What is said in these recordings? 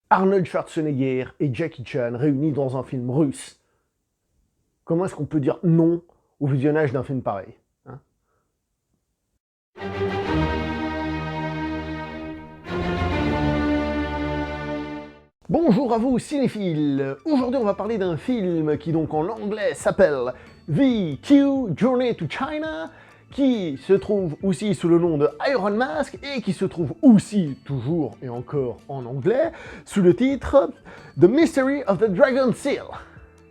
Arnold Schwarzenegger et Jackie Chan réunis dans un film russe. Comment est-ce qu'on peut dire non au visionnage d'un film pareil, hein? Bonjour à vous cinéphiles. Aujourd'hui on va parler d'un film qui donc en anglais s'appelle The Q Journey to China, qui se trouve aussi sous le nom de Iron Mask et qui se trouve aussi, toujours et encore en anglais, sous le titre The Mystery of the Dragon Seal.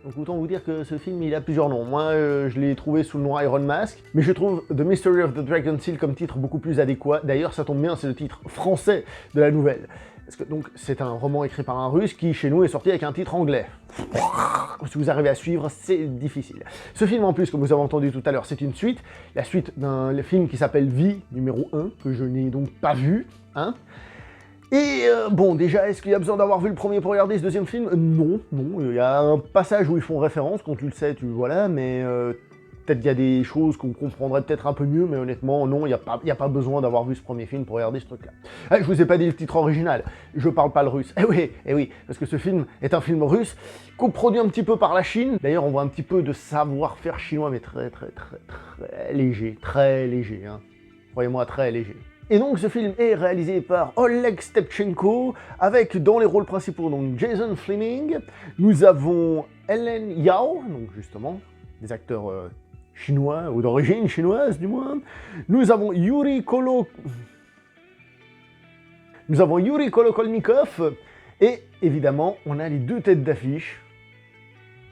Donc autant vous dire que ce film il a plusieurs noms. Moi je l'ai trouvé sous le nom Iron Mask, mais je trouve The Mystery of the Dragon Seal comme titre beaucoup plus adéquat. D'ailleurs ça tombe bien, c'est le titre français de la nouvelle. Parce que donc c'est un roman écrit par un russe qui chez nous est sorti avec un titre anglais. Si vous arrivez à suivre, c'est difficile. Ce film en plus, comme vous avez entendu tout à l'heure, c'est une suite. La suite d'un film qui s'appelle Vie numéro 1, que je n'ai donc pas vu, hein. Et bon, déjà, est-ce qu'il y a besoin d'avoir vu le premier pour regarder ce deuxième film? Non, non, il y a un passage où ils font référence, quand tu le sais, voilà, mais peut-être qu'il y a des choses qu'on comprendrait peut-être un peu mieux, mais honnêtement, non, il n'y a pas besoin d'avoir vu ce premier film pour regarder ce truc-là. Je vous ai pas dit le titre original, je parle pas le russe. Eh oui, parce que ce film est un film russe, coproduit un petit peu par la Chine. D'ailleurs, on voit un petit peu de savoir-faire chinois, mais très léger, hein. Croyez-moi, très léger. Et donc ce film est réalisé par Oleg Stepchenko, avec dans les rôles principaux donc Jason Flemyng, nous avons Ellen Yao, donc justement, des acteurs chinois, ou d'origine chinoise du moins, nous avons Yuri Kolokolnikov, et évidemment, on a les deux têtes d'affiche,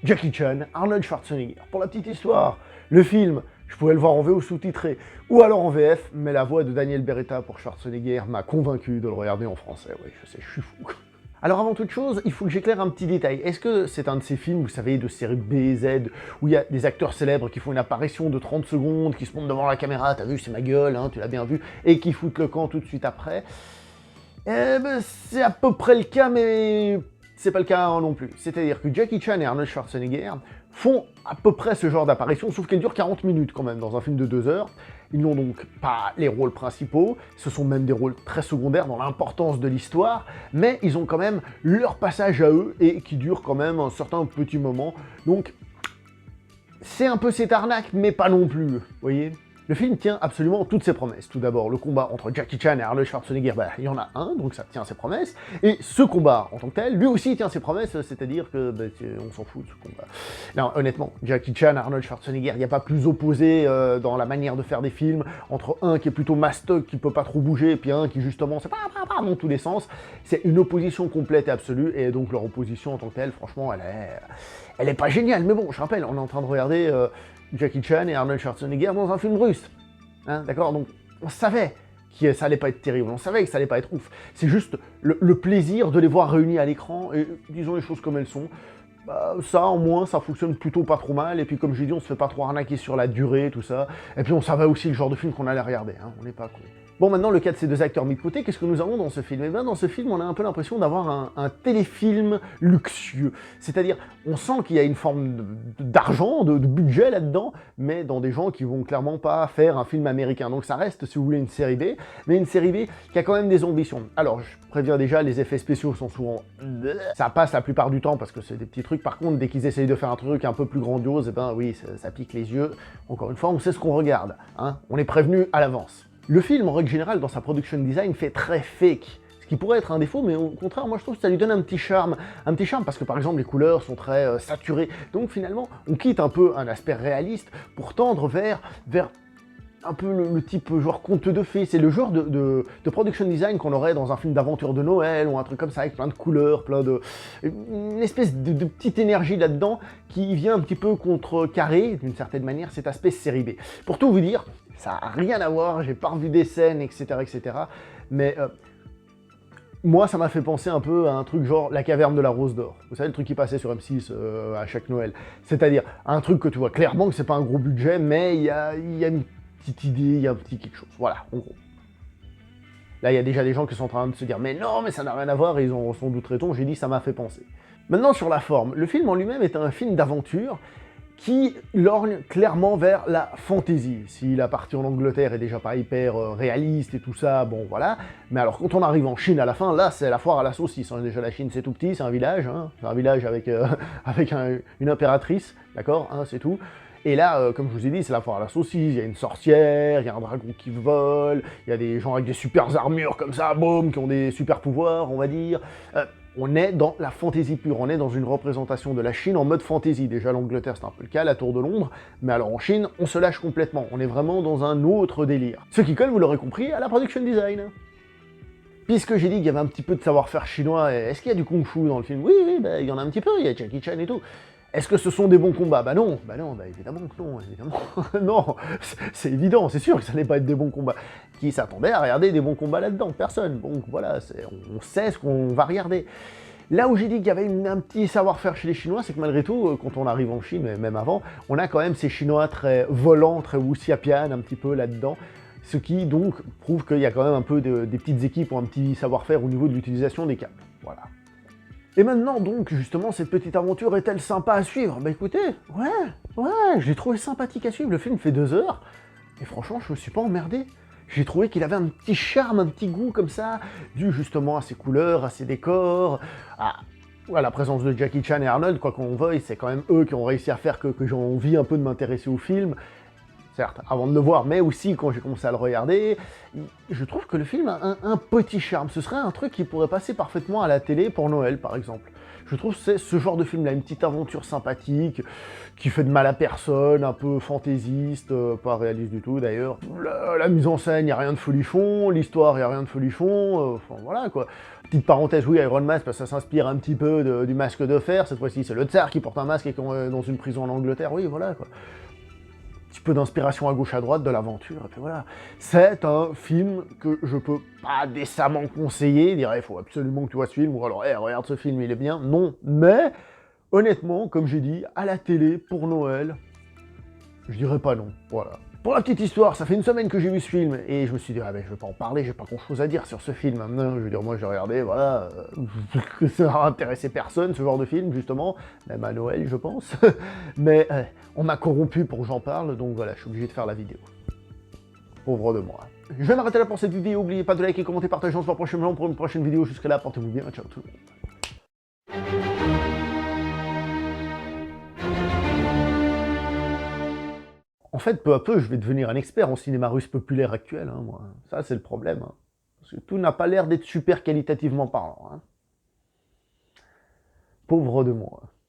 Jackie Chan, Arnold Schwarzenegger. Pour la petite histoire, le film, je pouvais le voir en VO sous-titré ou alors en VF, mais la voix de Daniel Beretta pour Schwarzenegger m'a convaincu de le regarder en français. Oui, je sais, je suis fou. Alors avant toute chose, il faut que j'éclaire un petit détail. Est-ce que c'est un de ces films, vous savez, de série B, Z, où il y a des acteurs célèbres qui font une apparition de 30 secondes, qui se montent devant la caméra, t'as vu, c'est ma gueule, hein, tu l'as bien vu, et qui foutent le camp tout de suite après? C'est à peu près le cas, mais c'est pas le cas non plus. C'est-à-dire que Jackie Chan et Arnold Schwarzenegger font à peu près ce genre d'apparition, sauf qu'elle dure 40 minutes quand même, dans un film de 2 heures. Ils n'ont donc pas les rôles principaux, ce sont même des rôles très secondaires dans l'importance de l'histoire, mais ils ont quand même leur passage à eux, et qui dure quand même un certain petit moment. Donc, c'est un peu cette arnaque, mais pas non plus, vous voyez? Le film tient absolument toutes ses promesses. Tout d'abord, le combat entre Jackie Chan et Arnold Schwarzenegger, il y en a un, donc ça tient ses promesses. Et ce combat, en tant que tel, lui aussi tient ses promesses, c'est-à-dire que on s'en fout de ce combat. Non, honnêtement, Jackie Chan, Arnold Schwarzenegger, il n'y a pas plus opposé dans la manière de faire des films, entre un qui est plutôt mastoc, qui peut pas trop bouger, et puis un qui justement, c'est pas dans tous les sens. C'est une opposition complète et absolue, et donc leur opposition en tant que telle, franchement, elle est pas géniale. Mais bon, je rappelle, on est en train de regarder Jackie Chan et Arnold Schwarzenegger dans un film russe. Hein, d'accord? Donc, on savait que ça allait pas être terrible, on savait que ça allait pas être ouf. C'est juste le plaisir de les voir réunis à l'écran, et disons les choses comme elles sont. Ça, en moins, ça fonctionne plutôt pas trop mal, et puis comme j'ai dit, on se fait pas trop arnaquer sur la durée, tout ça. Et puis on savait aussi le genre de film qu'on allait regarder, hein, on n'est pas con. Bon, maintenant, le cas de ces deux acteurs mis de côté, qu'est-ce que nous avons dans ce film? Eh bien, dans ce film, on a un peu l'impression d'avoir un téléfilm luxueux. C'est-à-dire, on sent qu'il y a une forme d'argent, de budget là-dedans, mais dans des gens qui vont clairement pas faire un film américain. Donc ça reste, si vous voulez, une série B, mais une série B qui a quand même des ambitions. Alors, je préviens déjà, les effets spéciaux sont souvent... Ça passe la plupart du temps, parce que c'est des petits trucs. Par contre, dès qu'ils essayent de faire un truc un peu plus grandiose, eh ben oui, ça pique les yeux. Encore une fois, on sait ce qu'on regarde, hein, on est prévenu à l'avance. Le film, en règle générale, dans sa production design, fait très fake. Ce qui pourrait être un défaut, mais au contraire, moi je trouve que ça lui donne un petit charme. Un petit charme parce que par exemple les couleurs sont très saturées. Donc finalement, on quitte un peu un aspect réaliste pour tendre vers un peu le type genre conte de fées. C'est le genre de production design qu'on aurait dans un film d'aventure de Noël ou un truc comme ça, avec plein de couleurs, une espèce de petite énergie là-dedans qui vient un petit peu contrecarrer, d'une certaine manière, cet aspect série B. Pour tout vous dire, ça n'a rien à voir, j'ai pas revu des scènes, etc., mais moi, ça m'a fait penser un peu à un truc genre La Caverne de la Rose d'Or. Vous savez, le truc qui passait sur M6 à chaque Noël. C'est-à-dire, un truc que tu vois clairement que c'est pas un gros budget, mais il y a une petite idée, il y a un petit quelque chose. Voilà, en gros. Là, il y a déjà des gens qui sont en train de se dire « Mais non, mais ça n'a rien à voir », et ils ont sans doute raison, j'ai dit « ça m'a fait penser ». Maintenant, sur la forme, le film en lui-même est un film d'aventure, qui lorgne clairement vers la fantasy. Si la partie en Angleterre est déjà pas hyper réaliste et tout ça, bon voilà, mais alors quand on arrive en Chine à la fin, là c'est la foire à la saucisse, hein. Déjà la Chine c'est tout petit, c'est un village, hein. C'est un village avec, avec une impératrice, d'accord, hein, c'est tout. Et là, comme je vous ai dit, c'est la foire à la saucisse, il y a une sorcière, il y a un dragon qui vole, il y a des gens avec des super armures comme ça, boum, qui ont des super pouvoirs, on va dire. On est dans la fantaisie pure, on est dans une représentation de la Chine en mode fantaisie. Déjà l'Angleterre c'est un peu le cas, la Tour de Londres, mais alors en Chine, on se lâche complètement, on est vraiment dans un autre délire. Ce qui colle, vous l'aurez compris, à la production design. Puisque j'ai dit qu'il y avait un petit peu de savoir-faire chinois, est-ce qu'il y a du kung-fu dans le film? Oui, oui, bah, il y en a un petit peu, il y a Jackie Chan et tout. Est-ce que ce sont des bons combats? Bah non, évidemment que non, évidemment. Non, c'est évident, c'est sûr que ça n'allait pas être des bons combats. Qui s'attendait à regarder des bons combats là-dedans? Personne. Donc voilà, on sait ce qu'on va regarder. Là où j'ai dit qu'il y avait un petit savoir-faire chez les Chinois, c'est que malgré tout, quand on arrive en Chine, et même avant, on a quand même ces Chinois très volants, très wuxiapian un petit peu là-dedans. Ce qui donc prouve qu'il y a quand même un peu des petites équipes ou un petit savoir-faire au niveau de l'utilisation des câbles. Voilà. Et maintenant donc, justement, cette petite aventure est-elle sympa à suivre? Bah écoutez, ouais, je l'ai trouvé sympathique à suivre, le film fait 2 heures, et franchement, je me suis pas emmerdé. J'ai trouvé qu'il avait un petit charme, un petit goût comme ça, dû justement à ses couleurs, à ses décors, à la présence de Jackie Chan et Arnold, quoi qu'on veuille, c'est quand même eux qui ont réussi à faire que j'ai envie un peu de m'intéresser au film. Certes, avant de le voir, mais aussi quand j'ai commencé à le regarder, je trouve que le film a un petit charme. Ce serait un truc qui pourrait passer parfaitement à la télé pour Noël, par exemple. Je trouve que c'est ce genre de film-là, une petite aventure sympathique, qui fait de mal à personne, un peu fantaisiste, pas réaliste du tout d'ailleurs. La mise en scène, il n'y a rien de folichon, l'histoire, il n'y a rien de folichon, enfin voilà quoi. Petite parenthèse, oui, Iron Man, parce que ça s'inspire un petit peu du masque de fer, cette fois-ci c'est le tsar qui porte un masque et qui est dans une prison en Angleterre, oui voilà quoi. Petit peu d'inspiration à gauche à droite, de l'aventure, et puis voilà. C'est un film que je peux pas décemment conseiller, dire il faut absolument que tu vois ce film, ou alors hey, regarde ce film, il est bien, non, mais honnêtement, comme j'ai dit, à la télé, pour Noël, je dirais pas non, voilà. Pour la petite histoire, ça fait une semaine que j'ai vu ce film, et je me suis dit, ah ben je vais pas en parler, j'ai pas grand chose à dire sur ce film. Non, je veux dire, moi j'ai regardé, voilà, ça n'a intéressé personne, ce genre de film, justement, même à Noël, je pense. Mais on m'a corrompu pour que j'en parle, donc voilà, je suis obligé de faire la vidéo. Pauvre de moi. Je vais m'arrêter là pour cette vidéo, n'oubliez pas de liker, commenter, partager, on se voit prochainement pour une prochaine vidéo. Jusque là, portez-vous bien, ciao tout le monde. En fait, peu à peu, je vais devenir un expert en cinéma russe populaire actuel, hein, moi. Ça, c'est le problème. Hein. Parce que tout n'a pas l'air d'être super qualitativement parlant. Hein. Pauvre de moi.